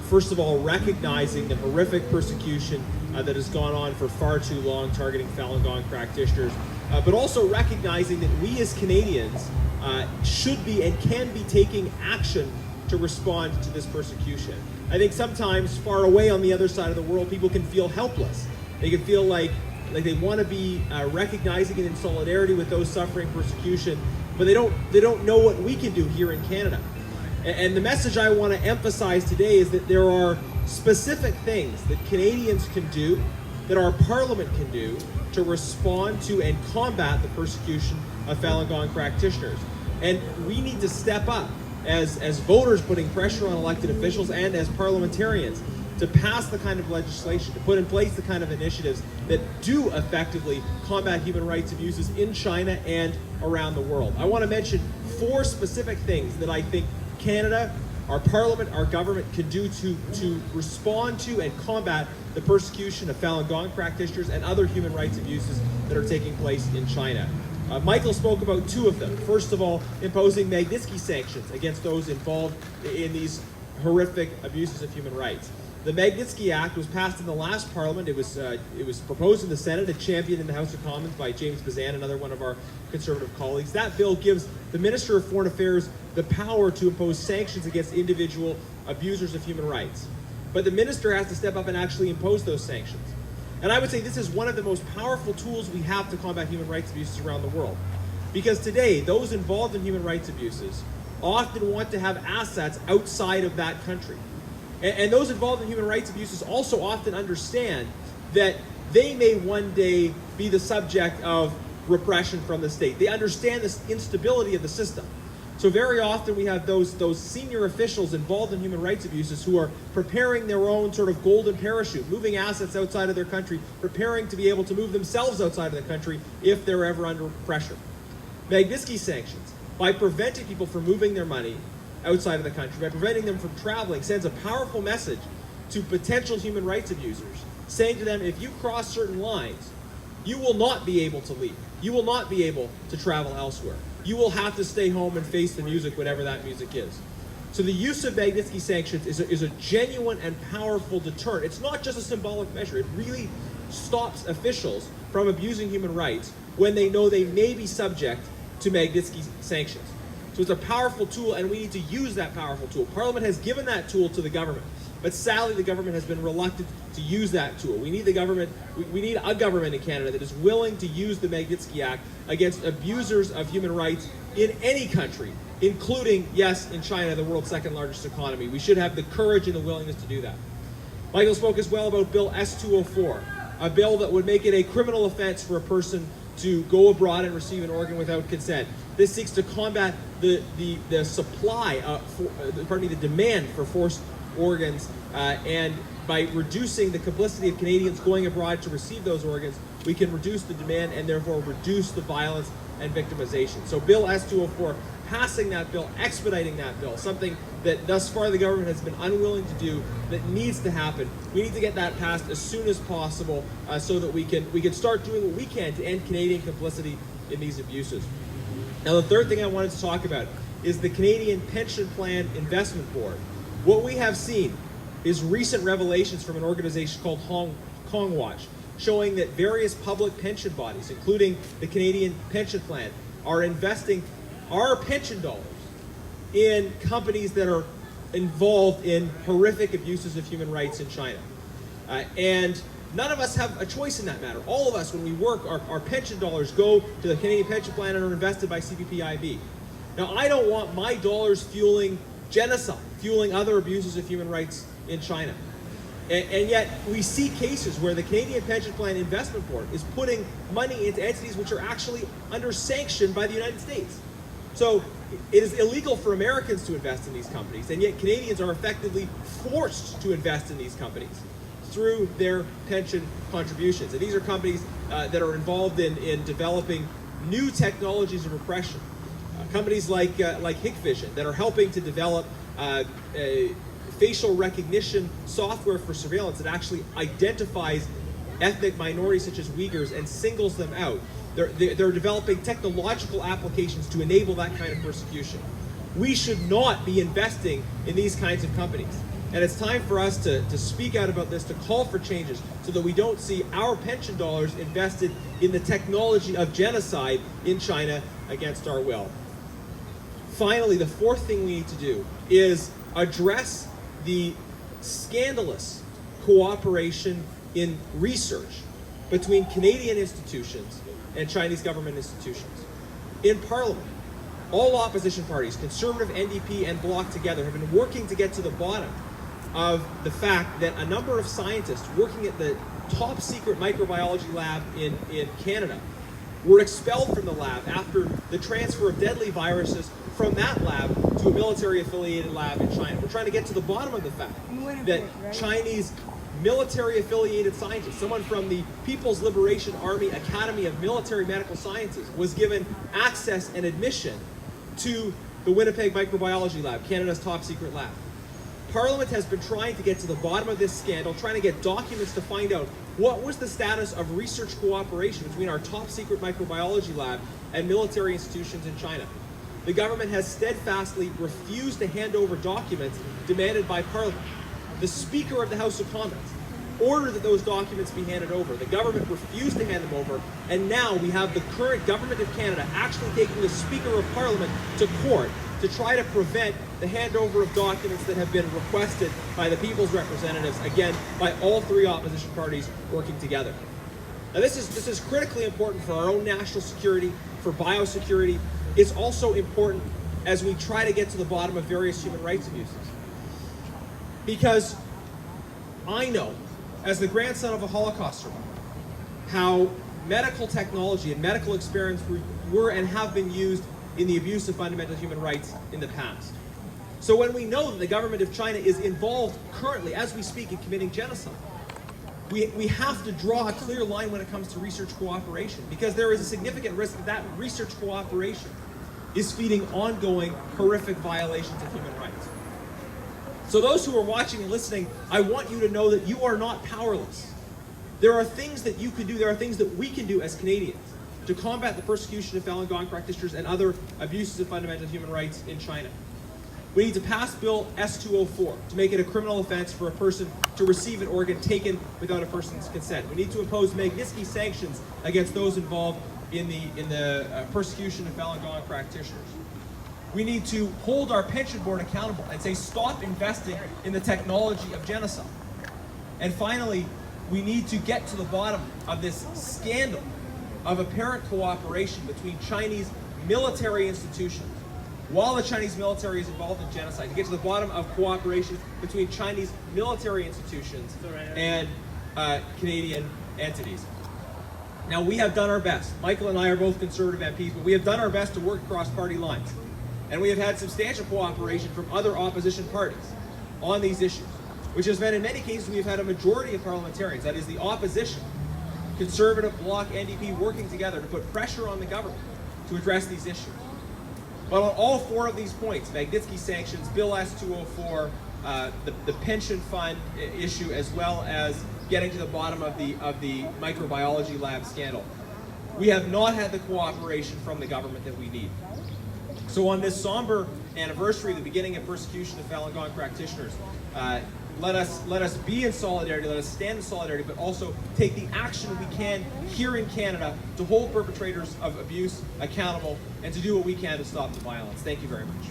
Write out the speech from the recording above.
first of all, recognizing the horrific persecution that has gone on for far too long, targeting Falun Gong practitioners, but also recognizing that we as Canadians should be and can be taking action to respond to this persecution. I think sometimes far away on the other side of the world, people can feel helpless. They can feel like they want to be recognizing and in solidarity with those suffering persecution, but they don't know what we can do here in Canada. And the message I want to emphasize today is that there are specific things that Canadians can do, that our Parliament can do, to respond to and combat the persecution of Falun Gong practitioners. And we need to step up as voters putting pressure on elected officials and as parliamentarians to pass the kind of legislation, to put in place the kind of initiatives that do effectively combat human rights abuses in China and around the world. I want to mention 4 specific things that I think Canada, our Parliament, our government can do to respond to and combat the persecution of Falun Gong practitioners and other human rights abuses that are taking place in China. Michael spoke about 2 of them. First of all, imposing Magnitsky sanctions against those involved in these horrific abuses of human rights. The Magnitsky Act was passed in the last Parliament. It was proposed in the Senate and championed in the House of Commons by James Bazan, another one of our Conservative colleagues. That bill gives the Minister of Foreign Affairs the power to impose sanctions against individual abusers of human rights. But the minister has to step up and actually impose those sanctions. And I would say this is one of the most powerful tools we have to combat human rights abuses around the world. Because today, those involved in human rights abuses often want to have assets outside of that country. And those involved in human rights abuses also often understand that they may one day be the subject of repression from the state. They understand this instability of the system. So very often we have those senior officials involved in human rights abuses who are preparing their own sort of golden parachute, moving assets outside of their country, preparing to be able to move themselves outside of the country if they're ever under pressure. Magnitsky sanctions, by preventing people from moving their money outside of the country, by preventing them from traveling, sends a powerful message to potential human rights abusers, saying to them, if you cross certain lines, you will not be able to leave. You will not be able to travel elsewhere. You will have to stay home and face the music, whatever that music is. So the use of Magnitsky sanctions is a genuine and powerful deterrent. It's not just a symbolic measure. It really stops officials from abusing human rights when they know they may be subject to Magnitsky sanctions. So it's a powerful tool, and we need to use that powerful tool. Parliament has given that tool to the government, but sadly the government has been reluctant to use that tool. We need the government, we need a government in Canada that is willing to use the Magnitsky Act against abusers of human rights in any country, including, yes, in China, the world's second largest economy. We should have the courage and the willingness to do that. Michael spoke as well about Bill S-204, a bill that would make it a criminal offense for a person to go abroad and receive an organ without consent. This seeks to combat the supply, the demand for forced organs, and by reducing the complicity of Canadians going abroad to receive those organs, we can reduce the demand and therefore reduce the violence and victimization. So Bill S-204, passing that bill, expediting that bill, something that thus far the government has been unwilling to do, that needs to happen. We need to get that passed as soon as possible so that we can start doing what we can to end Canadian complicity in these abuses. Now the third thing I wanted to talk about is the Canadian Pension Plan Investment Board. What we have seen is recent revelations from an organization called Hong Kong Watch, showing that various public pension bodies, including the Canadian Pension Plan, are investing our pension dollars in companies that are involved in horrific abuses of human rights in China. And none of us have a choice in that matter. All of us, when we work, our pension dollars go to the Canadian Pension Plan and are invested by CPPIB. Now, I don't want my dollars fueling genocide, fueling other abuses of human rights in China. And yet, we see cases where the Canadian Pension Plan Investment Board is putting money into entities which are actually under sanction by the United States. So it is illegal for Americans to invest in these companies, and yet Canadians are effectively forced to invest in these companies through their pension contributions. And these are companies that are involved in developing new technologies of repression. Companies like Hikvision that are helping to develop facial recognition software for surveillance that actually identifies ethnic minorities such as Uyghurs and singles them out. They're developing technological applications to enable that kind of persecution. We should not be investing in these kinds of companies. And it's time for us to speak out about this, to call for changes so that we don't see our pension dollars invested in the technology of genocide in China against our will. Finally, the fourth thing we need to do is address the scandalous cooperation in research between Canadian institutions and Chinese government institutions. In Parliament, all opposition parties, Conservative, NDP, and Bloc together, have been working to get to the bottom of the fact that a number of scientists working at the top secret microbiology lab in Canada were expelled from the lab after the transfer of deadly viruses from that lab to a military-affiliated lab in China. We're trying to get to the bottom of the fact that Chinese military-affiliated scientists, someone from the People's Liberation Army Academy of Military Medical Sciences, was given access and admission to the Winnipeg Microbiology Lab, Canada's top secret lab. Parliament has been trying to get to the bottom of this scandal, trying to get documents to find out what was the status of research cooperation between our top secret microbiology lab and military institutions in China. The government has steadfastly refused to hand over documents demanded by Parliament. The Speaker of the House of Commons ordered that those documents be handed over. The government refused to hand them over, and now we have the current government of Canada actually taking the Speaker of Parliament to court to try to prevent the handover of documents that have been requested by the people's representatives, again, by all three opposition parties working together. Now this is critically important for our own national security, for biosecurity. It's also important as we try to get to the bottom of various human rights abuses. Because I know, as the grandson of a Holocaust survivor, how medical technology and medical experience were and have been used in the abuse of fundamental human rights in the past. So when we know that the government of China is involved currently, as we speak, in committing genocide, we have to draw a clear line when it comes to research cooperation, because there is a significant risk that research cooperation is feeding ongoing horrific violations of human rights. So those who are watching and listening, I want you to know that you are not powerless. There are things that you can do, there are things that we can do as Canadians to combat the persecution of Falun Gong practitioners and other abuses of fundamental human rights in China. We need to pass Bill S-204 to make it a criminal offense for a person to receive an organ taken without a person's consent. We need to impose Magnitsky sanctions against those involved in the persecution of Falun Gong practitioners. We need to hold our pension board accountable and say stop investing in the technology of genocide. And finally, we need to get to the bottom of this scandal of apparent cooperation between Chinese military institutions while the Chinese military is involved in genocide, to get to the bottom of cooperation between Chinese military institutions and Canadian entities. Now, we have done our best. Michael and I are both Conservative MPs, but we have done our best to work across party lines. And we have had substantial cooperation from other opposition parties on these issues, which has meant in many cases we have had a majority of parliamentarians, that is the opposition, Conservative, Bloc, NDP, working together to put pressure on the government to address these issues. But on all four of these points, Magnitsky sanctions, Bill S-204, the pension fund issue, as well as getting to the bottom of the microbiology lab scandal, we have not had the cooperation from the government that we need. So on this somber anniversary, the beginning of persecution of Falun Gong practitioners, let us be in solidarity, let us stand in solidarity, but also take the action we can here in Canada to hold perpetrators of abuse accountable and to do what we can to stop the violence. Thank you very much.